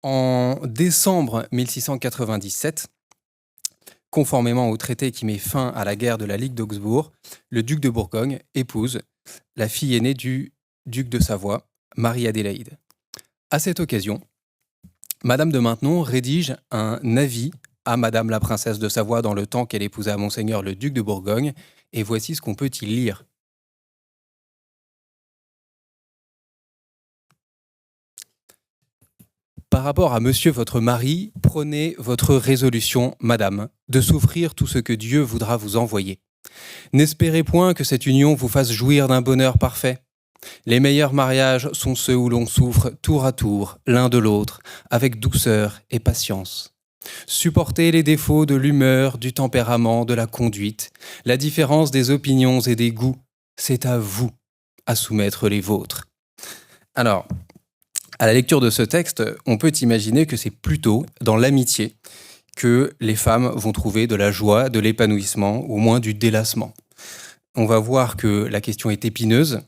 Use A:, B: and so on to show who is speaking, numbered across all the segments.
A: En décembre 1697, conformément au traité qui met fin à la guerre de la Ligue d'Augsbourg, le duc de Bourgogne épouse la fille aînée du duc de Savoie, Marie-Adélaïde. À cette occasion, Madame de Maintenon rédige un avis à Madame la princesse de Savoie dans le temps qu'elle épousa Monseigneur le duc de Bourgogne, et voici ce qu'on peut y lire. Par rapport à monsieur votre mari, prenez votre résolution, madame, de souffrir tout ce que Dieu voudra vous envoyer. N'espérez point que cette union vous fasse jouir d'un bonheur parfait. Les meilleurs mariages sont ceux où l'on souffre tour à tour, l'un de l'autre, avec douceur et patience. Supportez les défauts de l'humeur, du tempérament, de la conduite, la différence des opinions et des goûts. C'est à vous à soumettre les vôtres. Alors, à la lecture de ce texte, on peut imaginer que c'est plutôt dans l'amitié que les femmes vont trouver de la joie, de l'épanouissement, au moins du délassement. On va voir que la question est épineuse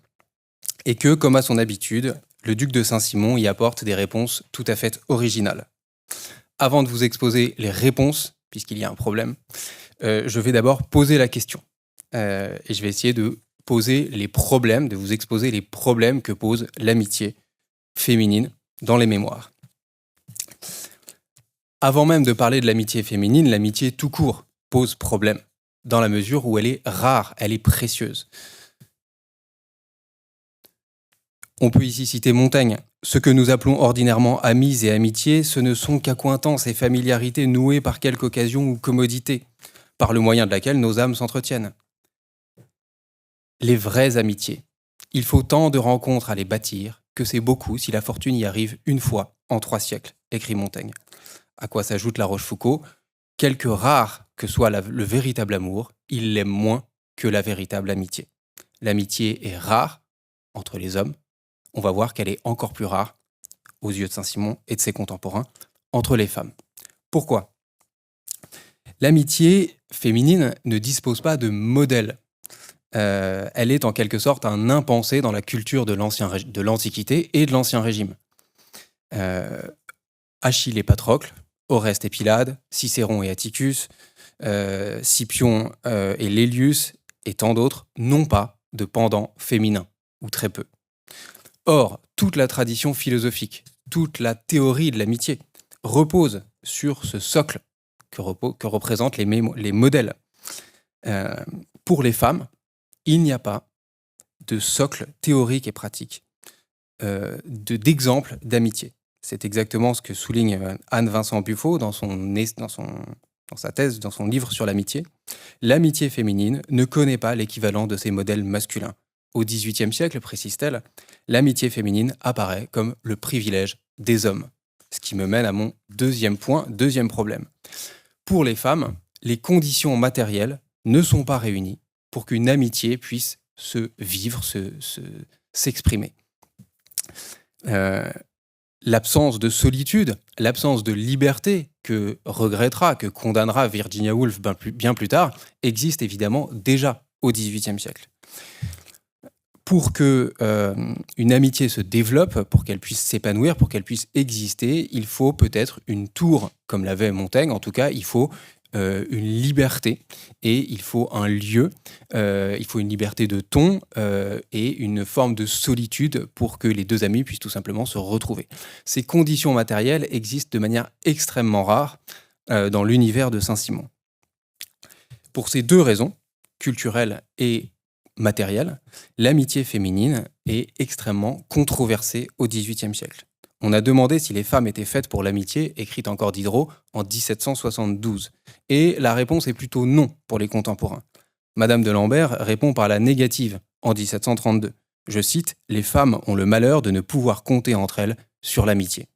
A: et que, comme à son habitude, le duc de Saint-Simon y apporte des réponses tout à fait originales. Avant de vous exposer les réponses, puisqu'il y a un problème, je vais d'abord poser la question. Et je vais essayer de poser les problèmes, de vous exposer les problèmes que pose l'amitié féminine dans les mémoires. Avant même de parler de l'amitié féminine, l'amitié tout court pose problème, dans la mesure où elle est rare, elle est précieuse. On peut ici citer Montaigne. Ce que nous appelons ordinairement amis et amitiés, ce ne sont qu'accointances et familiarités nouées par quelque occasion ou commodité, par le moyen de laquelle nos âmes s'entretiennent. Les vraies amitiés, il faut tant de rencontres à les bâtir que c'est beaucoup si la fortune y arrive une fois en 3 siècles, écrit Montaigne. À quoi s'ajoute La Rochefoucauld, quelque rare que soit le véritable amour, il l'aime moins que la véritable amitié. L'amitié est rare entre les hommes. On va voir qu'elle est encore plus rare, aux yeux de Saint-Simon et de ses contemporains, entre les femmes. Pourquoi ? L'amitié féminine ne dispose pas de modèle. Elle est en quelque sorte un impensé dans la culture de l'Antiquité et de l'Ancien Régime. Achille et Patrocle, Oreste et Pylade, Cicéron et Atticus, Scipion et Lélius et tant d'autres n'ont pas de pendant féminin, ou très peu. Or, toute la tradition philosophique, toute la théorie de l'amitié repose sur ce socle que représentent les modèles. Pour les femmes, il n'y a pas de socle théorique et pratique d'exemple d'amitié. C'est exactement ce que souligne Anne Vincent Buffo dans sa thèse, dans son livre sur l'amitié. L'amitié féminine ne connaît pas l'équivalent de ces modèles masculins. Au XVIIIe siècle, précise-t-elle, l'amitié féminine apparaît comme le privilège des hommes. Ce qui me mène à mon deuxième problème. Pour les femmes, les conditions matérielles ne sont pas réunies pour qu'une amitié puisse se vivre, s'exprimer. L'absence de solitude, l'absence de liberté que regrettera, que condamnera Virginia Woolf bien plus tard, existe évidemment déjà au XVIIIe siècle. Pour que une amitié se développe, pour qu'elle puisse s'épanouir, pour qu'elle puisse exister, il faut peut-être une tour, comme l'avait Montaigne. En tout cas, il faut une liberté et il faut un lieu, il faut une liberté de ton et une forme de solitude pour que les deux amis puissent tout simplement se retrouver. Ces conditions matérielles existent de manière extrêmement rare dans l'univers de Saint-Simon. Pour ces deux raisons, culturelles et matérielle, l'amitié féminine est extrêmement controversée au XVIIIe siècle. On a demandé si les femmes étaient faites pour l'amitié, écrite encore Diderot en 1772. Et la réponse est plutôt non pour les contemporains. Madame de Lambert répond par la négative en 1732. Je cite, « Les femmes ont le malheur de ne pouvoir compter entre elles sur l'amitié ».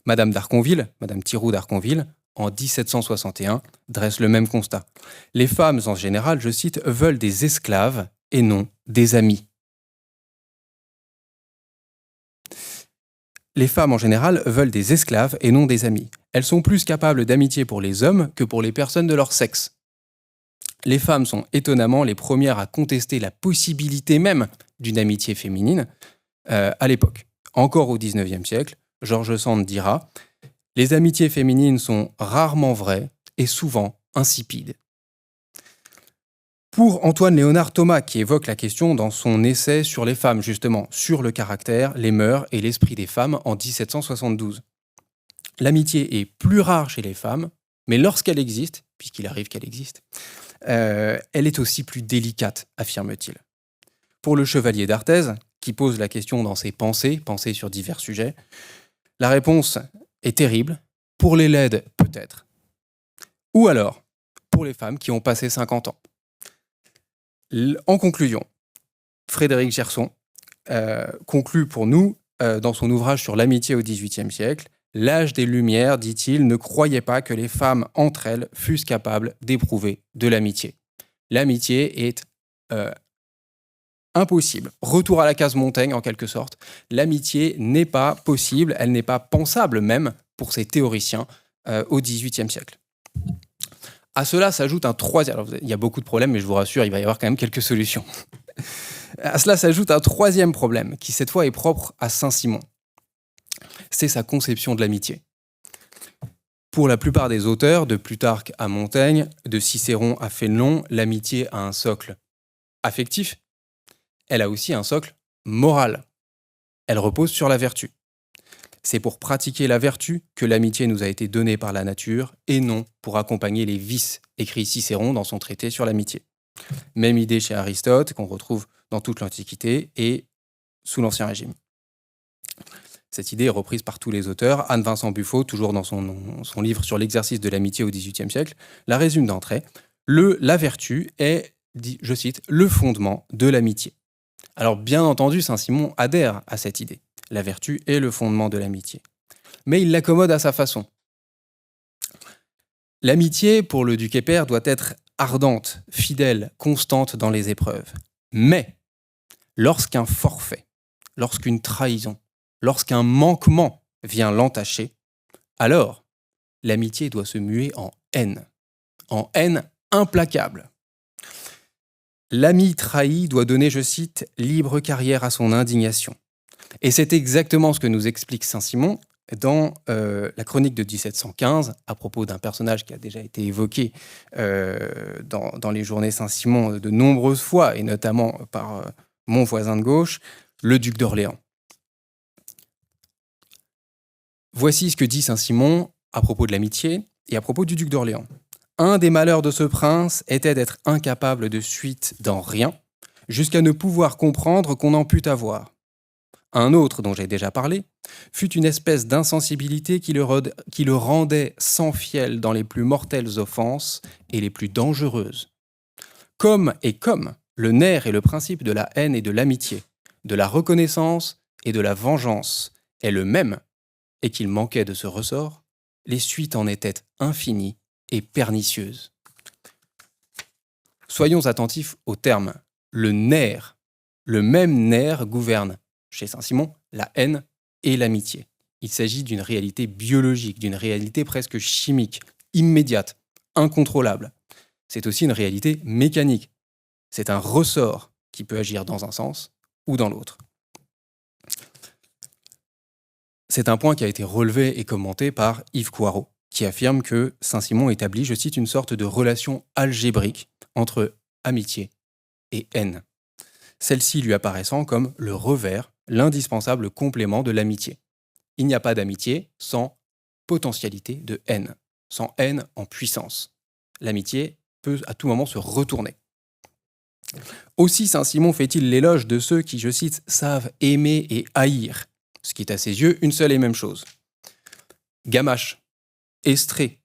A: Madame d'Arconville, Madame Thiroux d'Arconville, en 1761, dresse le même constat. Les femmes, en général, je cite, « veulent des esclaves et non des amis ». Les femmes, en général, veulent des esclaves et non des amis. Elles sont plus capables d'amitié pour les hommes que pour les personnes de leur sexe. Les femmes sont étonnamment les premières à contester la possibilité même d'une amitié féminine à l'époque. Encore au XIXe siècle, George Sand dira « Les amitiés féminines sont rarement vraies et souvent insipides ». Pour Antoine Léonard Thomas, qui évoque la question dans son essai sur les femmes, justement, sur le caractère, les mœurs et l'esprit des femmes en 1772. L'amitié est plus rare chez les femmes, mais lorsqu'elle existe, puisqu'il arrive qu'elle existe, elle est aussi plus délicate, affirme-t-il. Pour le chevalier d'Arthez, qui pose la question dans ses pensées sur divers sujets, la réponse est terrible. Pour les laides, peut-être. Ou alors, pour les femmes qui ont passé 50 ans. En conclusion, Frédéric Gerson conclut pour nous, dans son ouvrage sur l'amitié au XVIIIe siècle, l'âge des Lumières, dit-il, ne croyait pas que les femmes entre elles fussent capables d'éprouver de l'amitié. L'amitié est impossible. Retour à la case Montaigne, en quelque sorte. L'amitié n'est pas possible, elle n'est pas pensable même pour ces théoriciens au XVIIIe siècle. À cela s'ajoute un troisième... Alors, il y a beaucoup de problèmes, mais je vous rassure, il va y avoir quand même quelques solutions. À cela s'ajoute un troisième problème, qui cette fois est propre à Saint-Simon. C'est sa conception de l'amitié. Pour la plupart des auteurs, de Plutarque à Montaigne, de Cicéron à Fénelon, l'amitié a un socle affectif. Elle a aussi un socle moral. Elle repose sur la vertu. C'est pour pratiquer la vertu que l'amitié nous a été donnée par la nature et non pour accompagner les vices, écrit Cicéron dans son traité sur l'amitié. Même idée chez Aristote, qu'on retrouve dans toute l'Antiquité et sous l'Ancien Régime. Cette idée est reprise par tous les auteurs. Anne-Vincent Buffo, toujours dans son livre sur l'exercice de l'amitié au XVIIIe siècle, la résume d'un trait. La vertu est, je cite, le fondement de l'amitié. Alors bien entendu, Saint-Simon adhère à cette idée. La vertu est le fondement de l'amitié. Mais il l'accommode à sa façon. L'amitié, pour le duc et père, doit être ardente, fidèle, constante dans les épreuves. Mais, lorsqu'un forfait, lorsqu'une trahison, lorsqu'un manquement vient l'entacher, alors l'amitié doit se muer en haine implacable. L'ami trahi doit donner, je cite, libre carrière à son indignation. Et c'est exactement ce que nous explique Saint-Simon dans la chronique de 1715, à propos d'un personnage qui a déjà été évoqué dans les journées Saint-Simon de nombreuses fois, et notamment par mon voisin de gauche, le duc d'Orléans. Voici ce que dit Saint-Simon à propos de l'amitié et à propos du duc d'Orléans. Un des malheurs de ce prince était d'être incapable de suite dans rien, jusqu'à ne pouvoir comprendre qu'on en pût avoir. Un autre, dont j'ai déjà parlé, fut une espèce d'insensibilité qui le rendait sans fiel dans les plus mortelles offenses et les plus dangereuses. Comme le nerf et le principe de la haine et de l'amitié, de la reconnaissance et de la vengeance est le même, et qu'il manquait de ce ressort, les suites en étaient infinies et pernicieuses. Soyons attentifs au terme. Le nerf, le même nerf gouverne, chez Saint-Simon, la haine et l'amitié. Il s'agit d'une réalité biologique, d'une réalité presque chimique, immédiate, incontrôlable. C'est aussi une réalité mécanique. C'est un ressort qui peut agir dans un sens ou dans l'autre. C'est un point qui a été relevé et commenté par Yves Coirot, qui affirme que Saint-Simon établit, je cite, une sorte de relation algébrique entre amitié et haine. Celle-ci lui apparaissant comme le revers, l'indispensable complément de l'amitié. Il n'y a pas d'amitié sans potentialité de haine, sans haine en puissance. L'amitié peut à tout moment se retourner. Aussi Saint-Simon fait-il l'éloge de ceux qui, je cite, savent aimer et haïr, ce qui est à ses yeux une seule et même chose. Gamache, Estrée,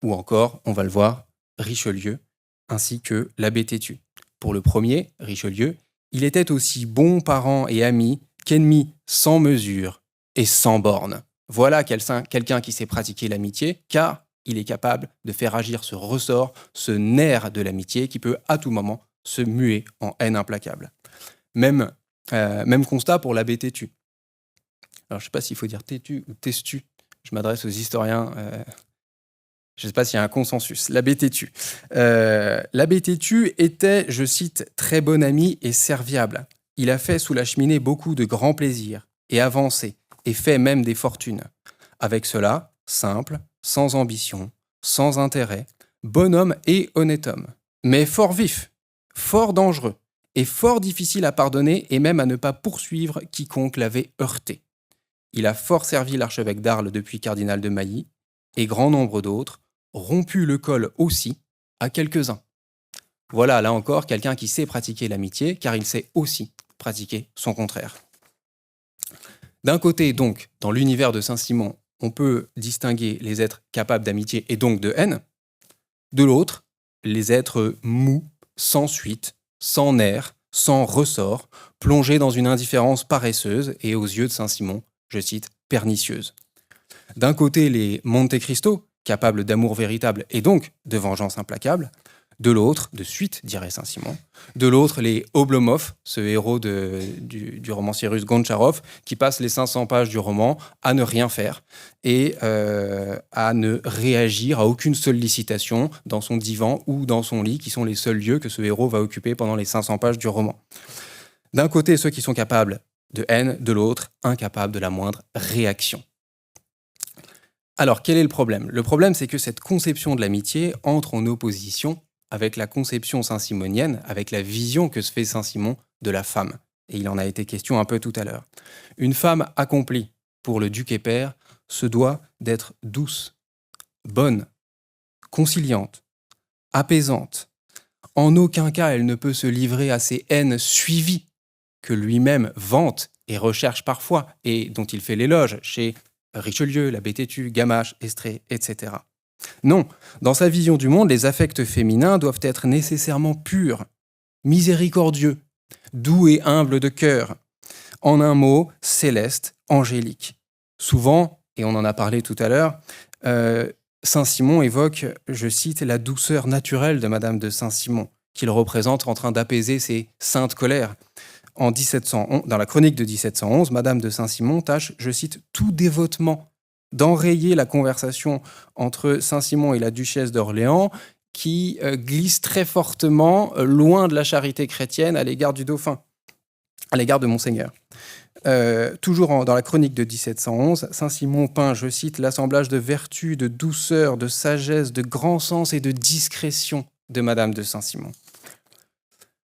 A: ou encore, on va le voir, Richelieu, ainsi que l'abbé Tétu. Pour le premier, Richelieu, il était aussi bon parent et ami qu'ennemi sans mesure et sans borne. Voilà quelqu'un qui sait pratiquer l'amitié, car il est capable de faire agir ce ressort, ce nerf de l'amitié qui peut à tout moment se muer en haine implacable. Même constat pour l'abbé Tétu. Alors je ne sais pas s'il faut dire Tétu ou Testu, je m'adresse aux historiens, je ne sais pas s'il y a un consensus. L'abbé Tétu. L'abbé Tétu était, je cite, très bon ami et serviable. Il a fait sous la cheminée beaucoup de grands plaisirs et avancé, et fait même des fortunes. Avec cela, simple, sans ambition, sans intérêt, bonhomme et honnête homme, mais fort vif, fort dangereux, et fort difficile à pardonner et même à ne pas poursuivre quiconque l'avait heurté. Il a fort servi l'archevêque d'Arles depuis cardinal de Mailly, et grand nombre d'autres, rompu le col aussi à quelques-uns. Voilà, là encore, quelqu'un qui sait pratiquer l'amitié, car il sait aussi pratiquer son contraire. D'un côté, donc, dans l'univers de Saint-Simon, on peut distinguer les êtres capables d'amitié et donc de haine. De l'autre, les êtres mous, sans suite, sans nerfs, sans ressort, plongés dans une indifférence paresseuse et aux yeux de Saint-Simon, je cite, pernicieuse. D'un côté, les Monte Cristo, capables d'amour véritable et donc de vengeance implacable. De l'autre, de suite, dirait Saint-Simon. De l'autre, les Oblomov, ce héros du romancier russe Goncharov, qui passe les 500 pages du roman à ne rien faire et à ne réagir à aucune sollicitation dans son divan ou dans son lit, qui sont les seuls lieux que ce héros va occuper pendant les 500 pages du roman. D'un côté, ceux qui sont capables de haine, de l'autre, incapables de la moindre réaction. Alors, quel est le problème ? Le problème, c'est que cette conception de l'amitié entre en opposition avec la conception saint-simonienne, avec la vision que se fait Saint-Simon de la femme. Et il en a été question un peu tout à l'heure. Une femme accomplie, pour le duc et père, se doit d'être douce, bonne, conciliante, apaisante. En aucun cas, elle ne peut se livrer à ces haines suivies que lui-même vante et recherche parfois, et dont il fait l'éloge chez Richelieu, l'abbé Tétu, Gamache, Estrée, etc. Non, dans sa vision du monde, les affects féminins doivent être nécessairement purs, miséricordieux, doux et humbles de cœur. En un mot, céleste, angélique. Souvent, et on en a parlé tout à l'heure, Saint-Simon évoque, je cite, la douceur naturelle de Madame de Saint-Simon, qu'il représente en train d'apaiser ses saintes colères. En 1711, dans la chronique de 1711, Madame de Saint-Simon tâche, je cite, tout dévotement d'enrayer la conversation entre Saint-Simon et la duchesse d'Orléans qui glisse très fortement loin de la charité chrétienne à l'égard du dauphin, à l'égard de Monseigneur. Toujours dans la chronique de 1711, Saint-Simon peint, je cite, l'assemblage de vertu, de douceur, de sagesse, de grand sens et de discrétion de Madame de Saint-Simon.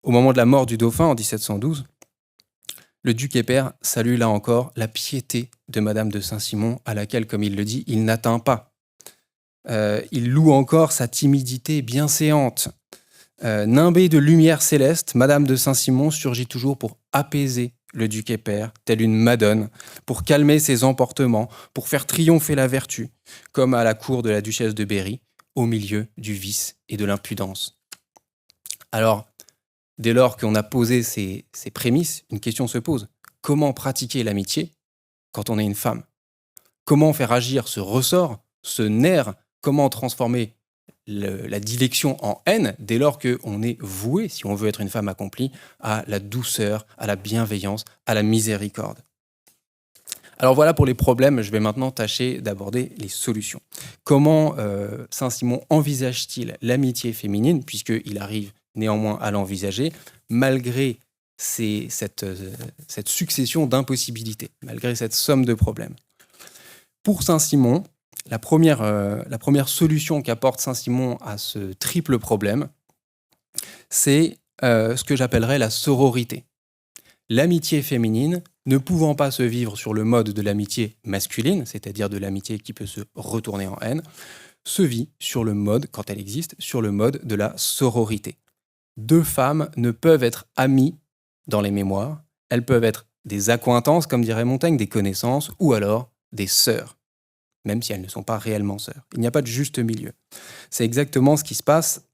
A: Au moment de la mort du dauphin en 1712, le duc et père salue là encore la piété de Madame de Saint-Simon, à laquelle, comme il le dit, il n'atteint pas. Il loue encore sa timidité bienséante. Nimbée de lumière céleste, Madame de Saint-Simon surgit toujours pour apaiser le duc et père, telle une madone, pour calmer ses emportements, pour faire triompher la vertu, comme à la cour de la duchesse de Berry, au milieu du vice et de l'impudence. Alors, dès lors qu'on a posé ces prémices, une question se pose. Comment pratiquer l'amitié quand on est une femme ? Comment faire agir ce ressort, ce nerf ? Comment transformer la dilection en haine dès lors qu'on est voué, si on veut être une femme accomplie, à la douceur, à la bienveillance, à la miséricorde ? Alors voilà pour les problèmes, je vais maintenant tâcher d'aborder les solutions. Comment Saint-Simon envisage-t-il l'amitié féminine, puisqu'il arrive néanmoins à l'envisager, malgré cette succession d'impossibilités, malgré cette somme de problèmes. Pour Saint-Simon, la première solution qu'apporte Saint-Simon à ce triple problème, c'est ce que j'appellerais la sororité. L'amitié féminine, ne pouvant pas se vivre sur le mode de l'amitié masculine, c'est-à-dire de l'amitié qui peut se retourner en haine, se vit sur le mode, quand elle existe, sur le mode de la sororité. Deux femmes ne peuvent être amies dans les mémoires, elles peuvent être des accointances, comme dirait Montaigne, des connaissances, ou alors des sœurs, même si elles ne sont pas réellement sœurs. Il n'y a pas de juste milieu. C'est exactement ce qui se passe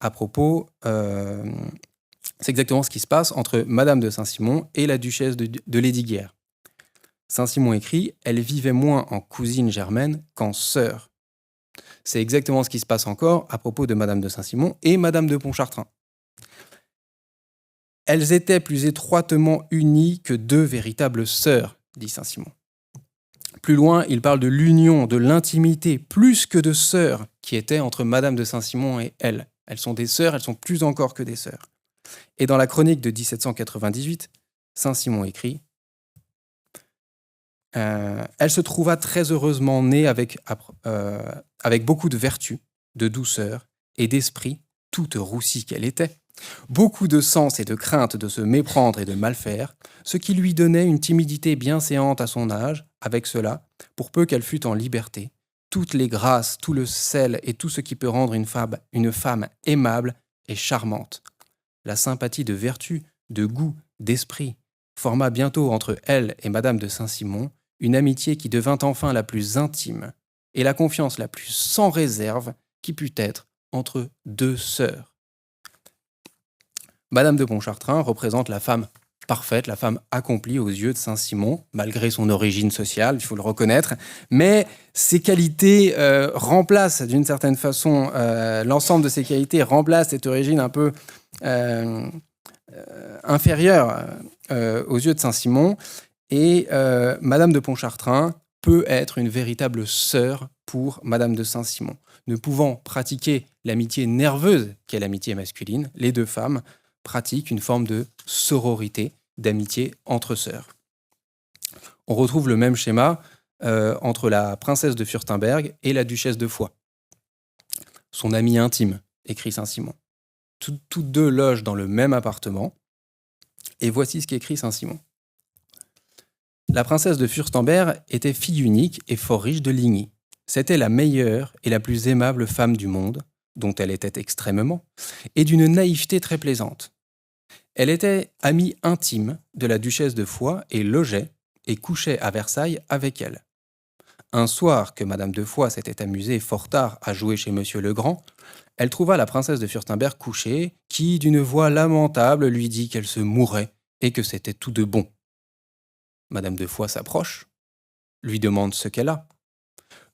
A: c'est exactement ce qui se passe entre Madame de Saint-Simon et la duchesse de Lesdiguières. Saint-Simon écrit « Elle vivait moins en cousine germaine qu'en sœur ». C'est exactement ce qui se passe encore à propos de Madame de Saint-Simon et Madame de Pontchartrain. Elles étaient plus étroitement unies que deux véritables sœurs, dit Saint-Simon. Plus loin, il parle de l'union, de l'intimité, plus que de sœurs, qui était entre Madame de Saint-Simon et elle. Elles sont des sœurs, elles sont plus encore que des sœurs. Et dans la chronique de 1798, Saint-Simon écrit Elle se trouva très heureusement née avec beaucoup de vertu, de douceur et d'esprit, toute roussie qu'elle était, beaucoup de sens et de crainte de se méprendre et de mal faire, ce qui lui donnait une timidité bienséante à son âge. Avec cela, pour peu qu'elle fût en liberté, toutes les grâces, tout le sel et tout ce qui peut rendre une femme aimable et charmante. La sympathie de vertu, de goût, d'esprit forma bientôt entre elle et Madame de Saint-Simon une amitié qui devint enfin la plus intime et la confiance la plus sans réserve qui put être entre deux sœurs. Madame de Pontchartrain représente la femme parfaite, la femme accomplie aux yeux de Saint-Simon, malgré son origine sociale, il faut le reconnaître, mais ses qualités remplacent d'une certaine façon, l'ensemble de ses qualités remplace cette origine un peu inférieure aux yeux de Saint-Simon, et Madame de Pontchartrain peut être une véritable sœur pour Madame de Saint-Simon. Ne pouvant pratiquer l'amitié nerveuse qu'est l'amitié masculine, les deux femmes pratiquent une forme de sororité, d'amitié entre sœurs. On retrouve le même schéma entre la princesse de Furstenberg et la duchesse de Foix. Son amie intime, écrit Saint-Simon. Toutes deux logent dans le même appartement, et voici ce qu'écrit Saint-Simon. La princesse de Furstenberg était fille unique et fort riche de Ligny. C'était la meilleure et la plus aimable femme du monde, dont elle était extrêmement, et d'une naïveté très plaisante. Elle était amie intime de la duchesse de Foix et logeait et couchait à Versailles avec elle. Un soir que Madame de Foix s'était amusée fort tard à jouer chez Monsieur le Grand, elle trouva la princesse de Furstenberg couchée, qui, d'une voix lamentable, lui dit qu'elle se mourait et que c'était tout de bon. Madame de Foix s'approche, lui demande ce qu'elle a.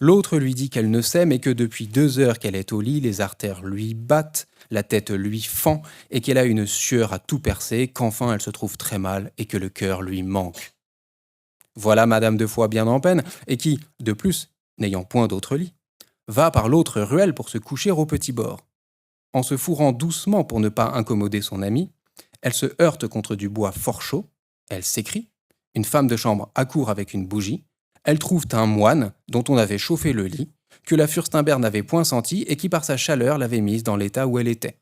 A: L'autre lui dit qu'elle ne sait, mais que depuis 2 heures qu'elle est au lit, les artères lui battent, la tête lui fend, et qu'elle a une sueur à tout percer, qu'enfin elle se trouve très mal et que le cœur lui manque. Voilà Madame de Foix bien en peine, et qui, de plus, n'ayant point d'autre lit, va par l'autre ruelle pour se coucher au petit bord. En se fourrant doucement pour ne pas incommoder son amie, elle se heurte contre du bois fort chaud, elle s'écrie, une femme de chambre accourt avec une bougie, elle trouve un moine dont on avait chauffé le lit, que la Furstenberg n'avait point senti et qui par sa chaleur l'avait mise dans l'état où elle était.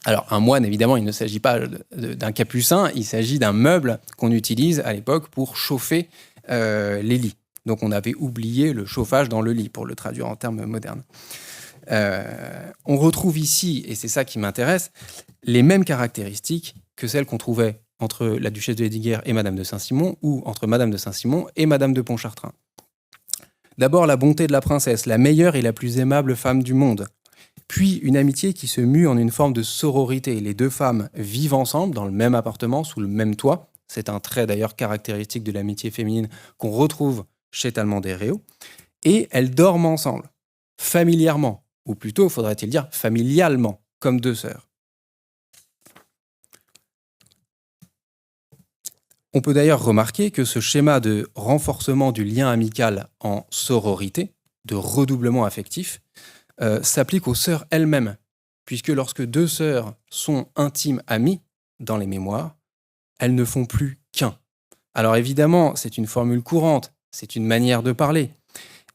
A: Alors un moine, évidemment, il ne s'agit pas d'un capucin, il s'agit d'un meuble qu'on utilise à l'époque pour chauffer les lits. Donc on avait oublié le chauffage dans le lit, pour le traduire en termes modernes. On retrouve ici, et c'est ça qui m'intéresse, les mêmes caractéristiques que celles qu'on trouvait entre la duchesse de Lesdiguières et Madame de Saint-Simon, ou entre Madame de Saint-Simon et Madame de Pontchartrain. D'abord la bonté de la princesse, la meilleure et la plus aimable femme du monde. Puis une amitié qui se mue en une forme de sororité. Les deux femmes vivent ensemble dans le même appartement, sous le même toit. C'est un trait d'ailleurs caractéristique de l'amitié féminine qu'on retrouve chez Tallemant des Réaux. Et elles dorment ensemble, familièrement, ou plutôt faudrait-il dire familialement, comme deux sœurs. On peut d'ailleurs remarquer que ce schéma de renforcement du lien amical en sororité, de redoublement affectif, s'applique aux sœurs elles-mêmes, puisque lorsque deux sœurs sont intimes amies dans les mémoires, elles ne font plus qu'un. Alors évidemment, c'est une formule courante, c'est une manière de parler,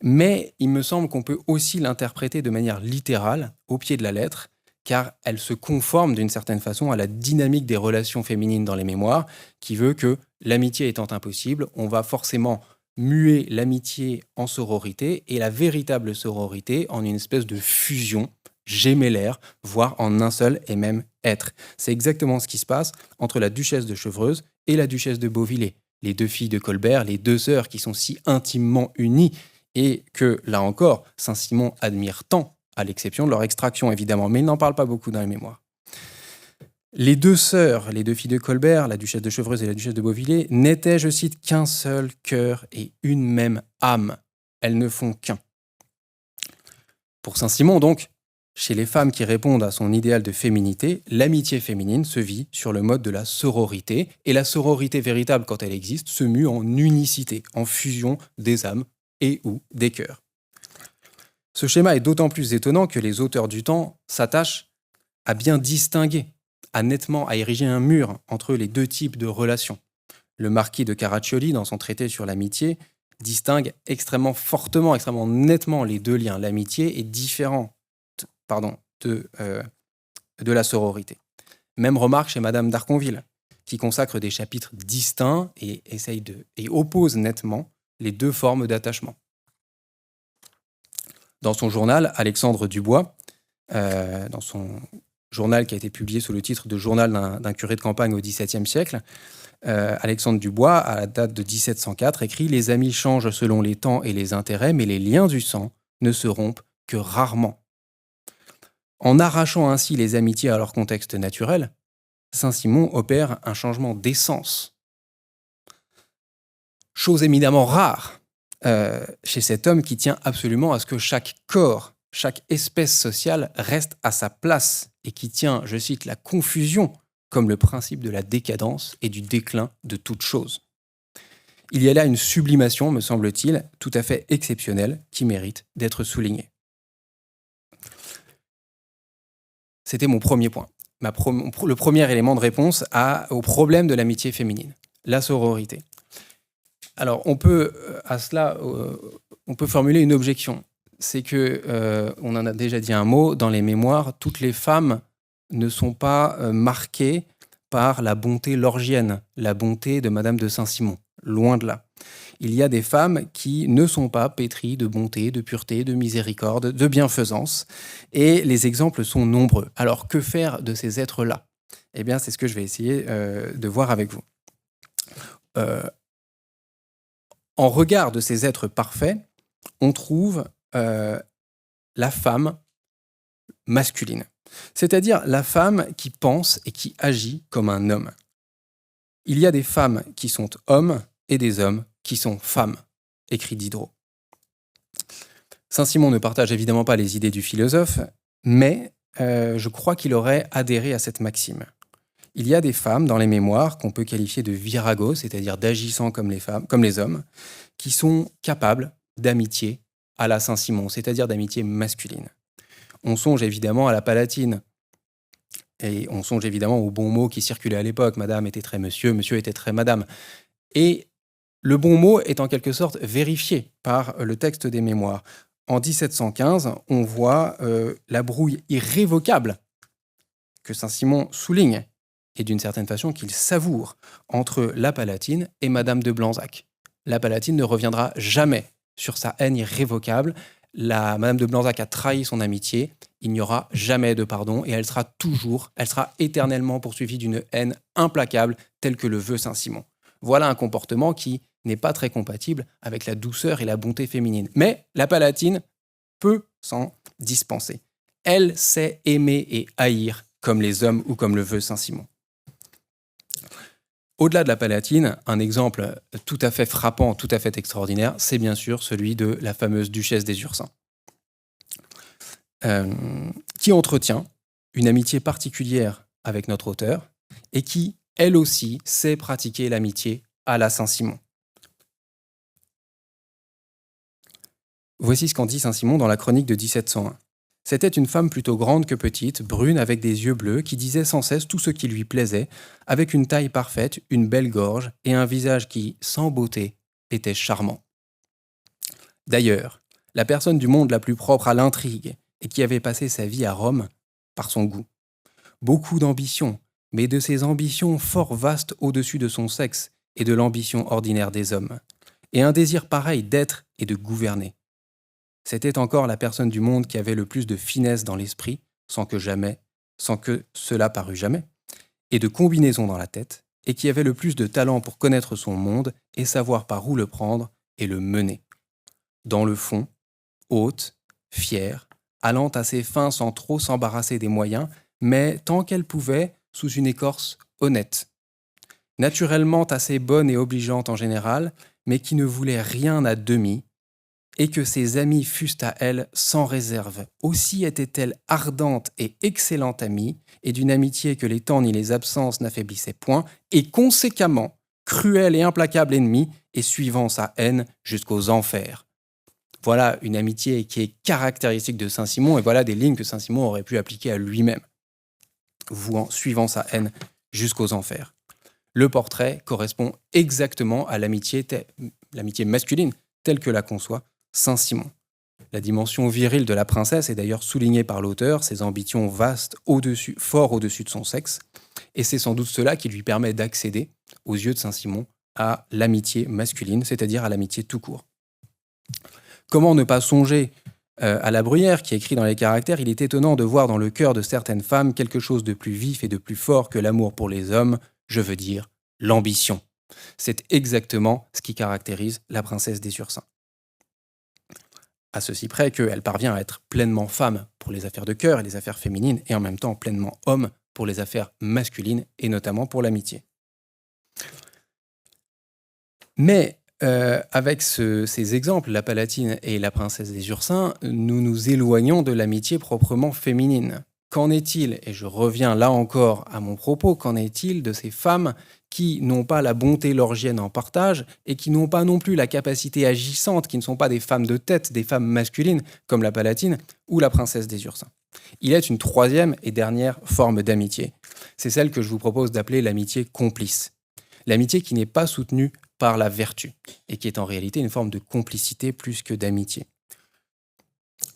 A: mais il me semble qu'on peut aussi l'interpréter de manière littérale, au pied de la lettre, car elle se conforme d'une certaine façon à la dynamique des relations féminines dans les mémoires, qui veut que, l'amitié étant impossible, on va forcément muer l'amitié en sororité et la véritable sororité en une espèce de fusion gémellaire, voire en un seul et même être. C'est exactement ce qui se passe entre la duchesse de Chevreuse et la duchesse de Beauvillé, les deux filles de Colbert, les deux sœurs qui sont si intimement unies et que, là encore, Saint-Simon admire tant, à l'exception de leur extraction évidemment, mais il n'en parle pas beaucoup dans les mémoires. Les deux sœurs, les deux filles de Colbert, la duchesse de Chevreuse et la duchesse de Beauvillé, n'étaient, je cite, qu'un seul cœur et une même âme. Elles ne font qu'un. Pour Saint-Simon, donc, chez les femmes qui répondent à son idéal de féminité, l'amitié féminine se vit sur le mode de la sororité, et la sororité véritable, quand elle existe, se mue en unicité, en fusion des âmes et ou des cœurs. Ce schéma est d'autant plus étonnant que les auteurs du temps s'attachent à bien distinguer, à ériger un mur entre les deux types de relations. Le marquis de Caraccioli, dans son traité sur l'amitié, distingue extrêmement fortement, extrêmement nettement les deux liens. L'amitié est différente de la sororité. Même remarque chez Madame d'Arconville, qui consacre des chapitres distincts et oppose nettement les deux formes d'attachement. Dans son journal, Alexandre Dubois, dans son journal qui a été publié sous le titre de Journal d'un curé de campagne au XVIIe siècle, Alexandre Dubois, à la date de 1704, écrit « Les amis changent selon les temps et les intérêts, mais les liens du sang ne se rompent que rarement. » En arrachant ainsi les amitiés à leur contexte naturel, Saint-Simon opère un changement d'essence. Chose éminemment rare chez cet homme qui tient absolument à ce que chaque corps, chaque espèce sociale reste à sa place et qui tient, je cite, la confusion comme le principe de la décadence et du déclin de toute chose. Il y a là une sublimation, me semble-t-il, tout à fait exceptionnelle qui mérite d'être soulignée. C'était mon premier point. Le premier élément de réponse au problème de l'amitié féminine, la sororité. Alors, on peut formuler une objection. C'est que, on en a déjà dit un mot, dans les mémoires, toutes les femmes ne sont pas marquées par la bonté lorgienne, la bonté de Madame de Saint-Simon. Loin de là. Il y a des femmes qui ne sont pas pétries de bonté, de pureté, de miséricorde, de bienfaisance. Et les exemples sont nombreux. Alors, que faire de ces êtres-là ? Eh bien, c'est ce que je vais essayer de voir avec vous. En regard de ces êtres parfaits, on trouve la femme masculine. C'est-à-dire la femme qui pense et qui agit comme un homme. Il y a des femmes qui sont hommes et des hommes qui sont femmes, écrit Diderot. Saint-Simon ne partage évidemment pas les idées du philosophe, mais je crois qu'il aurait adhéré à cette maxime. Il y a des femmes dans les mémoires qu'on peut qualifier de viragos, c'est-à-dire d'agissant comme les hommes, qui sont capables d'amitié à la Saint-Simon, c'est-à-dire d'amitié masculine. On songe évidemment à la Palatine, et on songe évidemment aux bons mots qui circulaient à l'époque. Madame était très monsieur, monsieur était très madame. Et le bon mot est en quelque sorte vérifié par le texte des mémoires. En 1715, on voit la brouille irrévocable que Saint-Simon souligne, et d'une certaine façon qu'il savoure, entre la Palatine et Madame de Blanzac. La Palatine ne reviendra jamais sur sa haine irrévocable. Madame de Blanzac a trahi son amitié, il n'y aura jamais de pardon et elle sera éternellement poursuivie d'une haine implacable telle que le veut Saint-Simon. Voilà un comportement qui n'est pas très compatible avec la douceur et la bonté féminine. Mais la Palatine peut s'en dispenser. Elle sait aimer et haïr comme les hommes ou comme le veut Saint-Simon. Au-delà de la Palatine, un exemple tout à fait frappant, tout à fait extraordinaire, c'est bien sûr celui de la fameuse duchesse des Ursins, qui entretient une amitié particulière avec notre auteur et qui, elle aussi, sait pratiquer l'amitié à la Saint-Simon. Voici ce qu'en dit Saint-Simon dans la chronique de 1701. C'était une femme plutôt grande que petite, brune avec des yeux bleus, qui disait sans cesse tout ce qui lui plaisait, avec une taille parfaite, une belle gorge et un visage qui, sans beauté, était charmant. D'ailleurs, la personne du monde la plus propre à l'intrigue et qui avait passé sa vie à Rome par son goût. Beaucoup d'ambition, mais de ces ambitions fort vastes au-dessus de son sexe et de l'ambition ordinaire des hommes, et un désir pareil d'être et de gouverner. C'était encore la personne du monde qui avait le plus de finesse dans l'esprit, sans que cela parût jamais, et de combinaison dans la tête, et qui avait le plus de talent pour connaître son monde et savoir par où le prendre et le mener. Dans le fond, haute, fière, allant à ses fins sans trop s'embarrasser des moyens, mais tant qu'elle pouvait, sous une écorce honnête. Naturellement assez bonne et obligeante en général, mais qui ne voulait rien à demi, et que ses amis fussent à elle sans réserve. Aussi était-elle ardente et excellente amie, et d'une amitié que les temps ni les absences n'affaiblissaient point, et conséquemment cruelle et implacable ennemie, et suivant sa haine jusqu'aux enfers. Voilà une amitié qui est caractéristique de Saint-Simon, et voilà des lignes que Saint-Simon aurait pu appliquer à lui-même, suivant sa haine jusqu'aux enfers. Le portrait correspond exactement à l'amitié masculine telle que la conçoit Saint-Simon. La dimension virile de la princesse est d'ailleurs soulignée par l'auteur, ses ambitions vastes, fort au-dessus de son sexe, et c'est sans doute cela qui lui permet d'accéder, aux yeux de Saint-Simon, à l'amitié masculine, c'est-à-dire à l'amitié tout court. Comment ne pas songer à La Bruyère, qui écrit dans les Caractères « Il est étonnant de voir dans le cœur de certaines femmes quelque chose de plus vif et de plus fort que l'amour pour les hommes, je veux dire l'ambition ». C'est exactement ce qui caractérise la princesse des Ursins. À ceci près qu'elle parvient à être pleinement femme pour les affaires de cœur et les affaires féminines, et en même temps pleinement homme pour les affaires masculines, et notamment pour l'amitié. Mais avec ces exemples, la Palatine et la princesse des Ursins, nous nous éloignons de l'amitié proprement féminine. Qu'en est-il, et je reviens là encore à mon propos, qu'en est-il de ces femmes qui n'ont pas la bonté lorgienne en partage et qui n'ont pas non plus la capacité agissante, qui ne sont pas des femmes de tête, des femmes masculines, comme la Palatine ou la princesse des Ursins? Il y a une troisième et dernière forme d'amitié. C'est celle que je vous propose d'appeler l'amitié complice. L'amitié qui n'est pas soutenue par la vertu et qui est en réalité une forme de complicité plus que d'amitié.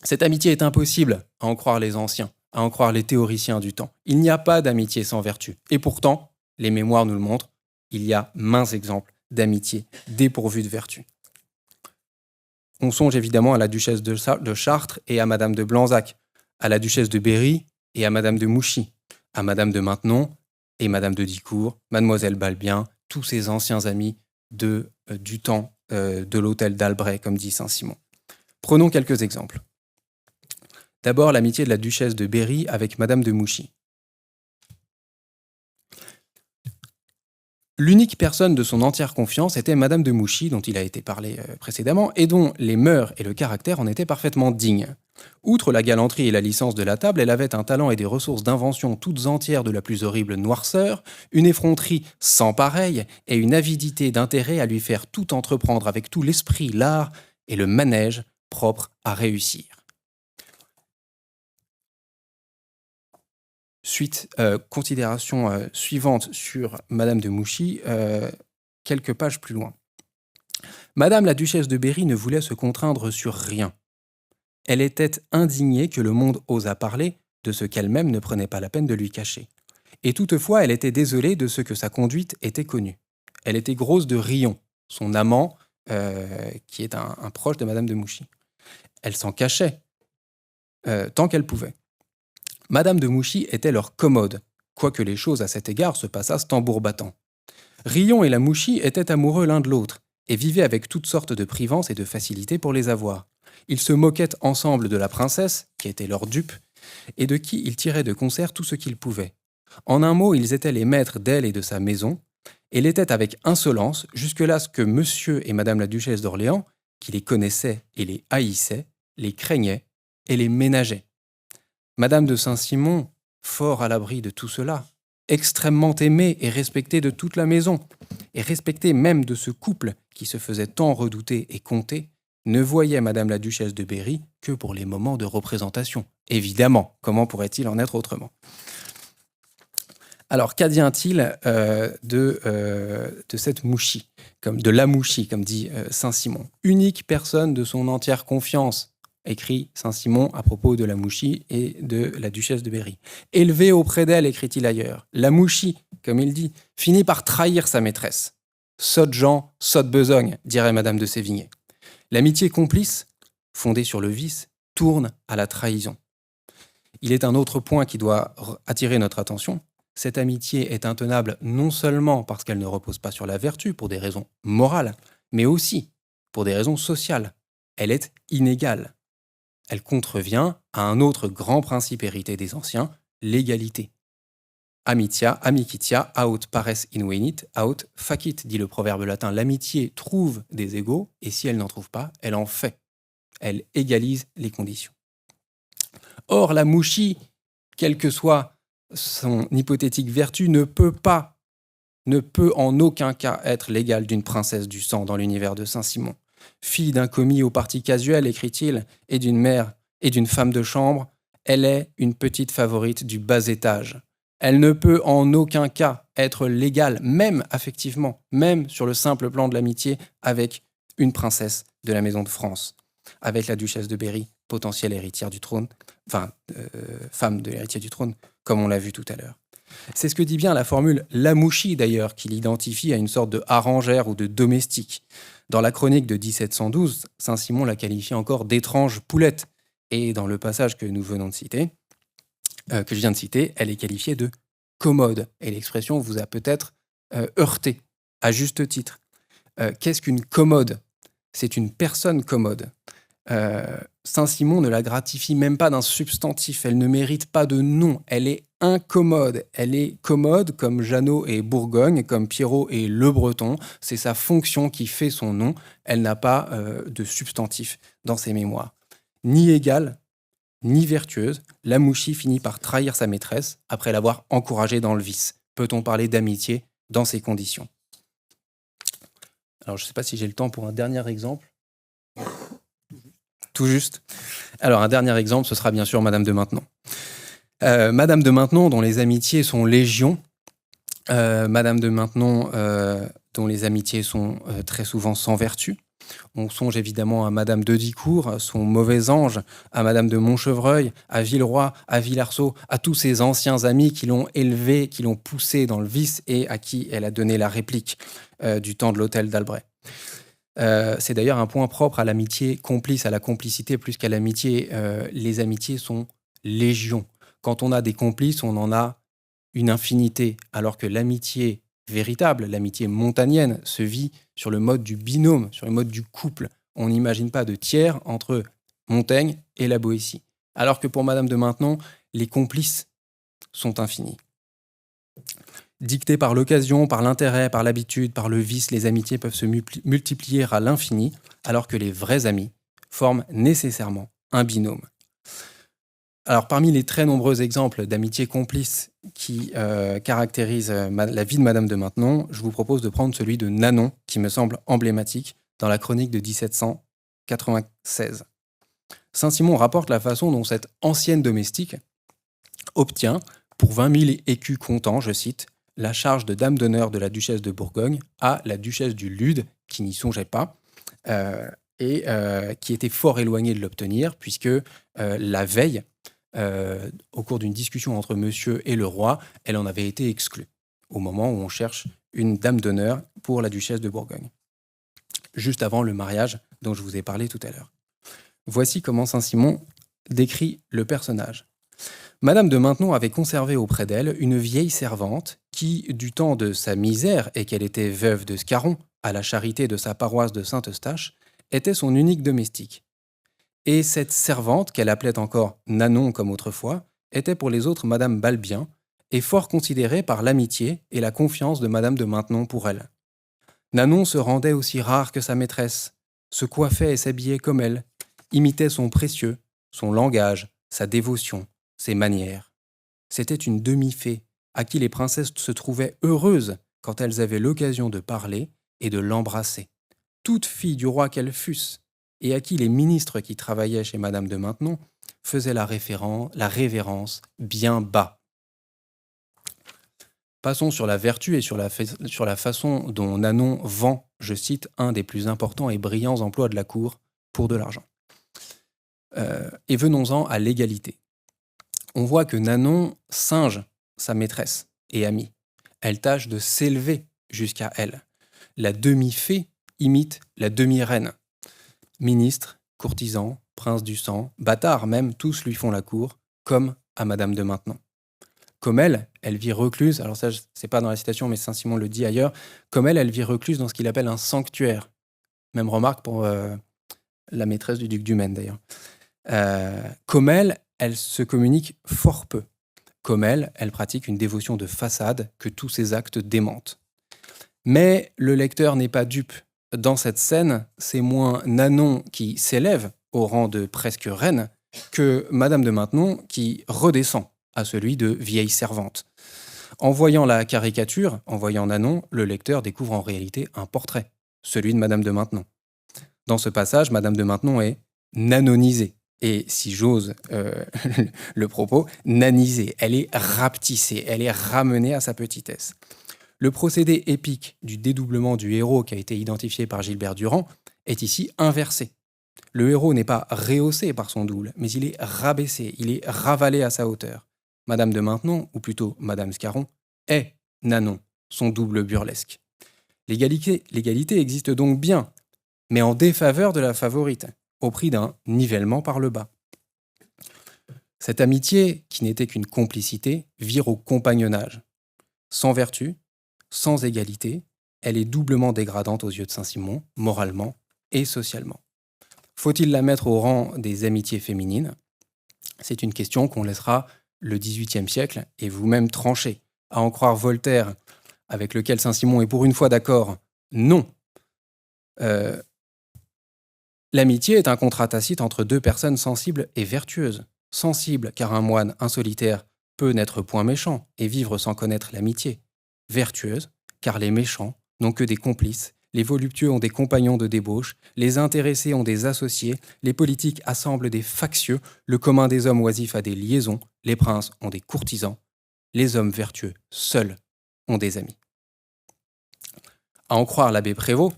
A: Cette amitié est impossible, à en croire les anciens, à en croire les théoriciens du temps. Il n'y a pas d'amitié sans vertu. Et pourtant, les mémoires nous le montrent, il y a maints exemples d'amitié dépourvue de vertu. On songe évidemment à la duchesse de Chartres et à madame de Blanzac, à la duchesse de Berry et à madame de Mouchy, à madame de Maintenon et madame de Dicourt, mademoiselle Balbien, tous ces anciens amis du temps de l'hôtel d'Albret, comme dit Saint-Simon. Prenons quelques exemples. D'abord, l'amitié de la duchesse de Berry avec madame de Mouchy. L'unique personne de son entière confiance était madame de Mouchy, dont il a été parlé précédemment, et dont les mœurs et le caractère en étaient parfaitement dignes. Outre la galanterie et la licence de la table, elle avait un talent et des ressources d'invention toutes entières de la plus horrible noirceur, une effronterie sans pareille et une avidité d'intérêt à lui faire tout entreprendre avec tout l'esprit, l'art et le manège propre à réussir. Considération suivante sur madame de Mouchy, quelques pages plus loin. Madame la duchesse de Berry ne voulait se contraindre sur rien. Elle était indignée que le monde osât parler de ce qu'elle-même ne prenait pas la peine de lui cacher. Et toutefois, elle était désolée de ce que sa conduite était connue. Elle était grosse de Rion, son amant, qui est un proche de madame de Mouchy. Elle s'en cachait tant qu'elle pouvait. Madame de Mouchy était leur commode, quoique les choses à cet égard se passassent tambour battant. Rion et la Mouchy étaient amoureux l'un de l'autre, et vivaient avec toutes sortes de privances et de facilités pour les avoir. Ils se moquaient ensemble de la princesse, qui était leur dupe, et de qui ils tiraient de concert tout ce qu'ils pouvaient. En un mot, ils étaient les maîtres d'elle et de sa maison, et l'étaient avec insolence, jusque-là ce que monsieur et madame la duchesse d'Orléans, qui les connaissaient et les haïssaient, les craignaient et les ménageaient. Madame de Saint-Simon, fort à l'abri de tout cela, extrêmement aimée et respectée de toute la maison, et respectée même de ce couple qui se faisait tant redouter et compter, ne voyait madame la duchesse de Berry que pour les moments de représentation. Évidemment, comment pourrait-il en être autrement ? Alors, qu'advient-il de cette Mouchy, de la Mouchy, comme dit Saint-Simon ? Unique personne de son entière confiance, écrit Saint-Simon à propos de la Mouchy et de la duchesse de Berry. Élevée auprès d'elle, écrit-il ailleurs. La Mouchy, comme il dit, finit par trahir sa maîtresse. Sotte Jean, sotte besogne, dirait madame de Sévigné. L'amitié complice, fondée sur le vice, tourne à la trahison. Il est un autre point qui doit attirer notre attention. Cette amitié est intenable non seulement parce qu'elle ne repose pas sur la vertu pour des raisons morales, mais aussi pour des raisons sociales. Elle est inégale. Elle contrevient à un autre grand principe hérité des anciens, l'égalité. Amitia, amicitia, aut pares invenit, aut facit, dit le proverbe latin. L'amitié trouve des égaux, et si elle n'en trouve pas, elle en fait. Elle égalise les conditions. Or, la Mouchy, quelle que soit son hypothétique vertu, ne peut en aucun cas être l'égale d'une princesse du sang dans l'univers de Saint-Simon. Fille d'un commis au parti casuel, écrit-il, et d'une mère et d'une femme de chambre, elle est une petite favorite du bas étage. Elle ne peut en aucun cas être l'égal, même affectivement, même sur le simple plan de l'amitié, avec une princesse de la maison de France, avec la duchesse de Berry, potentielle héritière du trône, femme de l'héritier du trône, comme on l'a vu tout à l'heure. C'est ce que dit bien la formule Lamouchi, d'ailleurs, qui l'identifie à une sorte de harengère ou de domestique. Dans la chronique de 1712, Saint-Simon la qualifie encore d'étrange poulette. Et dans le passage que nous venons de citer, que je viens de citer, elle est qualifiée de commode. Et l'expression vous a peut-être heurté, à juste titre. Qu'est-ce qu'une commode ? C'est une personne commode. Saint-Simon ne la gratifie même pas d'un substantif, elle ne mérite pas de nom, elle est incommode. Elle est commode comme Jeannot et Bourgogne, comme Pierrot et Le Breton. C'est sa fonction qui fait son nom. Elle n'a pas de substantif dans ses mémoires. Ni égale, ni vertueuse, Lamouchi finit par trahir sa maîtresse après l'avoir encouragée dans le vice. Peut-on parler d'amitié dans ces conditions ? Alors, je ne sais pas si j'ai le temps pour un dernier exemple. Tout juste. Alors, un dernier exemple, ce sera bien sûr Madame de Maintenon. Madame de Maintenon, dont les amitiés sont légion. Madame de Maintenon, dont les amitiés sont très souvent sans vertu. On songe évidemment à Madame de Dicourt, son mauvais ange, à Madame de Montchevreuil, à Villeroy, à Villarceau, à tous ses anciens amis qui l'ont élevé, qui l'ont poussé dans le vice et à qui elle a donné la réplique du temps de l'hôtel d'Albret. C'est d'ailleurs un point propre à l'amitié complice, à la complicité plus qu'à l'amitié. Les amitiés sont légion. Quand on a des complices, on en a une infinité, alors que l'amitié véritable, l'amitié montagnienne, se vit sur le mode du binôme, sur le mode du couple. On n'imagine pas de tiers entre Montaigne et la Boétie. Alors que pour Madame de Maintenon, les complices sont infinis. Dictées par l'occasion, par l'intérêt, par l'habitude, par le vice, les amitiés peuvent se multiplier à l'infini, alors que les vrais amis forment nécessairement un binôme. Alors, parmi les très nombreux exemples d'amitié complice qui caractérisent la vie de Madame de Maintenon, je vous propose de prendre celui de Nanon, qui me semble emblématique, dans la chronique de 1796. Saint-Simon rapporte la façon dont cette ancienne domestique obtient, pour 20 000 écus comptants, je cite, la charge de dame d'honneur de la duchesse de Bourgogne à la duchesse du Lude, qui n'y songeait pas, et qui était fort éloignée de l'obtenir, puisque la veille, au cours d'une discussion entre monsieur et le roi, elle en avait été exclue, au moment où on cherche une dame d'honneur pour la duchesse de Bourgogne, juste avant le mariage dont je vous ai parlé tout à l'heure. Voici comment Saint-Simon décrit le personnage. Madame de Maintenon avait conservé auprès d'elle une vieille servante qui, du temps de sa misère et qu'elle était veuve de Scarron, à la charité de sa paroisse de Saint-Eustache, était son unique domestique. Et cette servante, qu'elle appelait encore Nanon comme autrefois, était pour les autres Madame Balbien, et fort considérée par l'amitié et la confiance de Madame de Maintenon pour elle. Nanon se rendait aussi rare que sa maîtresse, se coiffait et s'habillait comme elle, imitait son précieux, son langage, sa dévotion, ses manières. C'était une demi-fée à qui les princesses se trouvaient heureuses quand elles avaient l'occasion de parler et de l'embrasser. Toute fille du roi qu'elles fussent, et à qui les ministres qui travaillaient chez Madame de Maintenon faisaient la révérence bien bas. Passons sur la vertu et sur la façon dont Nanon vend, je cite, un des plus importants et brillants emplois de la cour pour de l'argent. Et venons-en à l'égalité. On voit que Nanon singe sa maîtresse et amie. Elle tâche de s'élever jusqu'à elle. La demi-fée imite la demi-reine. Ministres, courtisans, princes du sang, bâtards même, tous lui font la cour, comme à Madame de Maintenon. Comme elle vit recluse, alors ça, c'est pas dans la citation, mais Saint-Simon le dit ailleurs, comme elle vit recluse dans ce qu'il appelle un sanctuaire. Même remarque pour la maîtresse du duc du Maine, d'ailleurs. Comme elle se communique fort peu. Comme elle pratique une dévotion de façade que tous ses actes démentent. Mais le lecteur n'est pas dupe. Dans cette scène, c'est moins Nanon qui s'élève au rang de presque reine que Madame de Maintenon qui redescend à celui de vieille servante. En voyant la caricature, en voyant Nanon, le lecteur découvre en réalité un portrait, celui de Madame de Maintenon. Dans ce passage, Madame de Maintenon est nanonisée. Et si j'ose le propos, nanisée. Elle est rapetissée, elle est ramenée à sa petitesse. Le procédé épique du dédoublement du héros qui a été identifié par Gilbert Durand est ici inversé. Le héros n'est pas rehaussé par son double, mais il est rabaissé, il est ravalé à sa hauteur. Madame de Maintenon, ou plutôt Madame Scarron, est Nanon, son double burlesque. L'égalité existe donc bien, mais en défaveur de la favorite, au prix d'un nivellement par le bas. Cette amitié, qui n'était qu'une complicité, vire au compagnonnage. Sans vertu, sans égalité, elle est doublement dégradante aux yeux de Saint-Simon, moralement et socialement. Faut-il la mettre au rang des amitiés féminines ? C'est une question qu'on laissera le XVIIIe siècle et vous-même trancher. À en croire Voltaire, avec lequel Saint-Simon est pour une fois d'accord, non. L'amitié est un contrat tacite entre deux personnes sensibles et vertueuses. Sensible, car un moine, un solitaire, peut n'être point méchant et vivre sans connaître l'amitié. Vertueuse, car les méchants n'ont que des complices, les voluptueux ont des compagnons de débauche, les intéressés ont des associés, les politiques assemblent des factieux, le commun des hommes oisifs a des liaisons, les princes ont des courtisans, les hommes vertueux, seuls, ont des amis. À en croire l'abbé Prévost,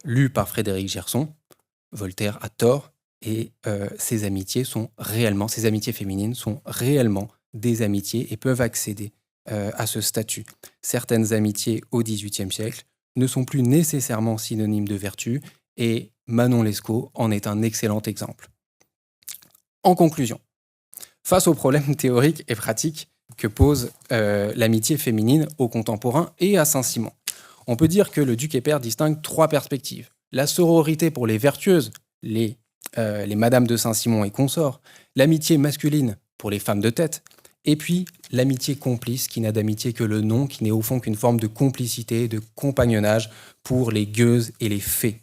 A: lu par Frédéric Gerson, Voltaire a tort et ces amitiés féminines sont réellement des amitiés et peuvent accéder à ce statut. Certaines amitiés au XVIIIe siècle ne sont plus nécessairement synonymes de vertu et Manon Lescaut en est un excellent exemple. En conclusion, face aux problèmes théoriques et pratiques que pose l'amitié féminine aux contemporains et à Saint-Simon, on peut dire que le duc et père distingue trois perspectives. La sororité pour les vertueuses, les madames de Saint-Simon et consorts, l'amitié masculine pour les femmes de tête, et puis l'amitié complice qui n'a d'amitié que le nom, qui n'est au fond qu'une forme de complicité, de compagnonnage pour les gueuses et les fées,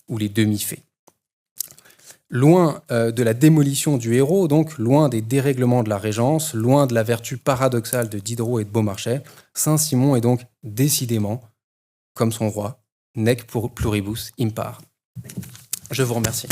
A: ou les demi-fées. Loin de la démolition du héros, donc loin des dérèglements de la Régence, loin de la vertu paradoxale de Diderot et de Beaumarchais, Saint-Simon est donc décidément, comme son roi, nec pluribus impar. Je vous remercie.